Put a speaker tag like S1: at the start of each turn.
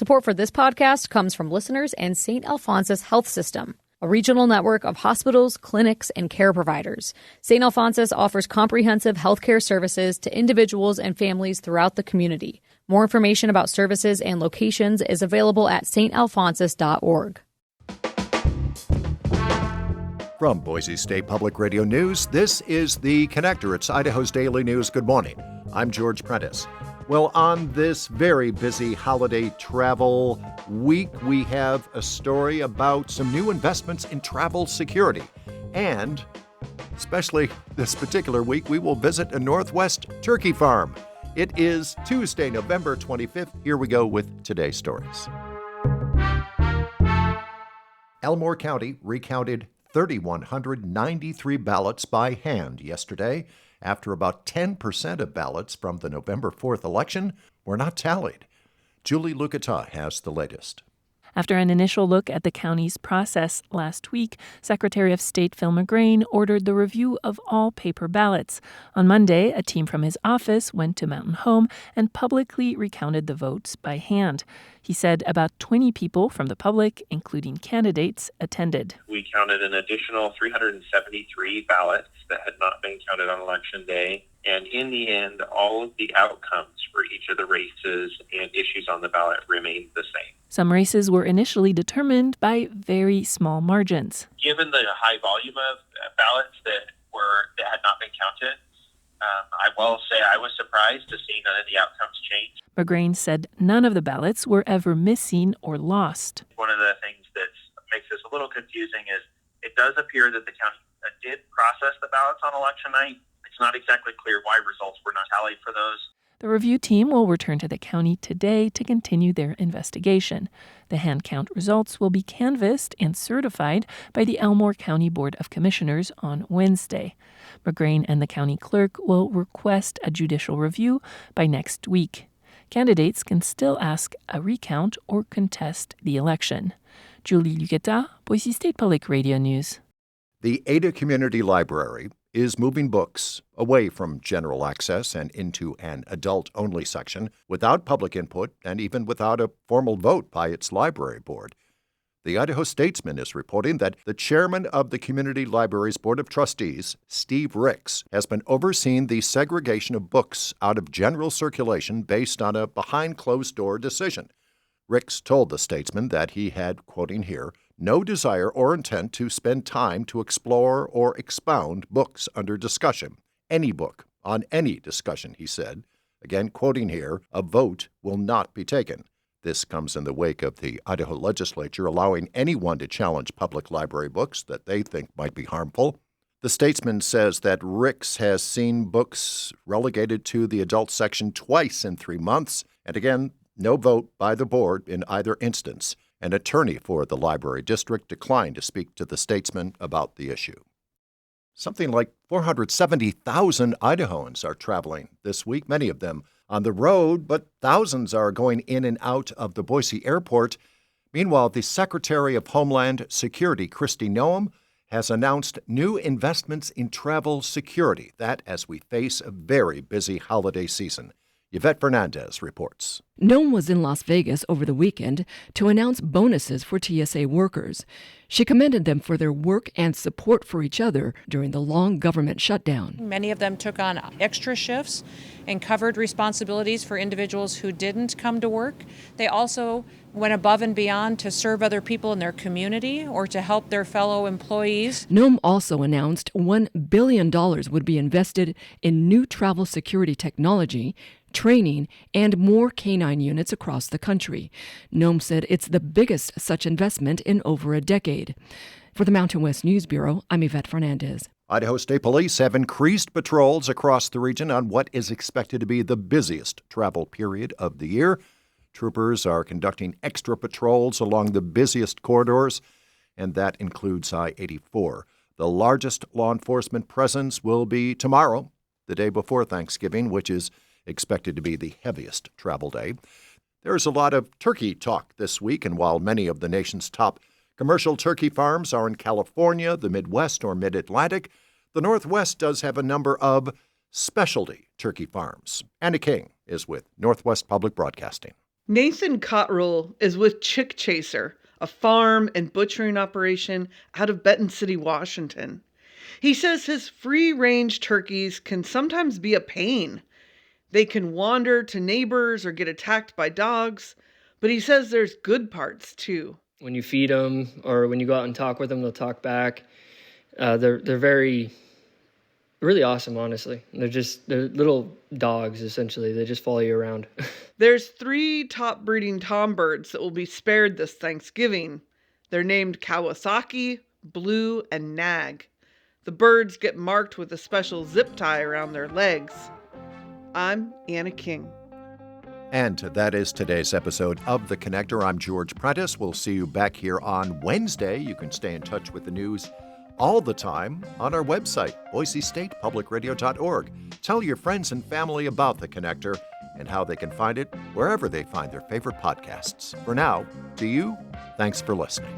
S1: Support for this podcast comes from listeners and St. Alphonsus Health System, a regional network of hospitals, clinics, and care providers. St. Alphonsus offers comprehensive healthcare services to individuals and families throughout the community. More information about services and locations is available at stalphonsus.org.
S2: From Boise State Public Radio News, this is The Connector. It's Idaho's Daily News. Good morning. I'm George Prentice. Well, on this very busy holiday travel week, we have a story about some new investments in travel security. And, especially this particular week, we will visit a Northwest turkey farm. It is Tuesday, November 25th. Here we go with today's stories. Elmore County recounted 3,193 ballots by hand yesterday, after about 10% of ballots from the November 4th election were not tallied. Julie Lucata has the latest.
S3: After an initial look at the county's process last week, Secretary of State Phil McGrain ordered the review of all paper ballots. On Monday, a team from his office went to Mountain Home and publicly recounted the votes by hand. He said about 20 people from the public, including candidates, attended.
S4: We counted an additional 373 ballots that had not been counted on Election Day. And in the end, all of the outcomes for each of the races and issues on the ballot remained the same.
S3: Some races were initially determined by very small margins.
S4: Given the high volume of ballots that had not been counted, I will say I was surprised to see none of the outcomes change.
S3: McGrain said none of the ballots were ever missing or lost.
S4: One of the things that makes this a little confusing is it does appear that the county did process the ballots on election night. It's not exactly clear why results were not tallied for those.
S3: The review team will return to the county today to continue their investigation. The hand count results will be canvassed and certified by the Elmore County Board of Commissioners on Wednesday. McGrain and the county clerk will request a judicial review by next week. Candidates can still ask a recount or contest the election. Julie Lucata, Boise State Public Radio News.
S2: The Ada Community Library is moving books away from general access and into an adult-only section without public input and even without a formal vote by its library board. The Idaho Statesman is reporting that the chairman of the Community Library's Board of Trustees, Steve Ricks, has been overseeing the segregation of books out of general circulation based on a behind-closed-door decision. Ricks told the Statesman that he had, quoting here, no desire or intent to spend time to explore or expound books under discussion. Any book on any discussion, he said. Again, quoting here, a vote will not be taken. This comes in the wake of the Idaho legislature allowing anyone to challenge public library books that they think might be harmful. The Statesman says that Ricks has seen books relegated to the adult section twice in 3 months, and again, no vote by the board in either instance. An attorney for the library district declined to speak to the Statesman about the issue. Something like 470,000 Idahoans are traveling this week, many of them on the road, but thousands are going in and out of the Boise airport. Meanwhile, the Secretary of Homeland Security, Kristi Noem, has announced new investments in travel security, that as we face a very busy holiday season. Yvette Fernandez reports.
S5: Noem was in Las Vegas over the weekend to announce bonuses for TSA workers. She commended them for their work and support for each other during the long government shutdown.
S6: Many of them took on extra shifts and covered responsibilities for individuals who didn't come to work. They also went above and beyond to serve other people in their community or to help their fellow employees.
S5: Noem also announced $1 billion would be invested in new travel security technology, training, and more canine units across the country. Noem said it's the biggest such investment in over a decade. For the Mountain West News Bureau, I'm Yvette Fernandez.
S2: Idaho State Police have increased patrols across the region on what is expected to be the busiest travel period of the year. Troopers are conducting extra patrols along the busiest corridors, and that includes I-84. The largest law enforcement presence will be tomorrow, the day before Thanksgiving, which is expected to be the heaviest travel day. There's a lot of turkey talk this week, and while many of the nation's top commercial turkey farms are in California, the Midwest, or Mid-Atlantic, the Northwest does have a number of specialty turkey farms. Anna King is with Northwest Public Broadcasting.
S7: Nathan Cottrell is with Chick Chaser, a farm and butchering operation out of Benton City, Washington. He says his free-range turkeys can sometimes be a pain. They can wander to neighbors or get attacked by dogs, but he says there's good parts too.
S8: When you feed them or when you go out and talk with them, they'll talk back. They're really awesome, honestly. They're little dogs, essentially. They just follow you around.
S7: There's 3 top breeding tom birds that will be spared this Thanksgiving. They're named Kawasaki, Blue, and Nag. The birds get marked with a special zip tie around their legs. I'm Anna King.
S2: And that is today's episode of The Connector. I'm George Prentice. We'll see you back here on Wednesday. You can stay in touch with the news all the time on our website, boisestatepublicradio.org. Tell your friends and family about The Connector and how they can find it wherever they find their favorite podcasts. For now, to you, thanks for listening.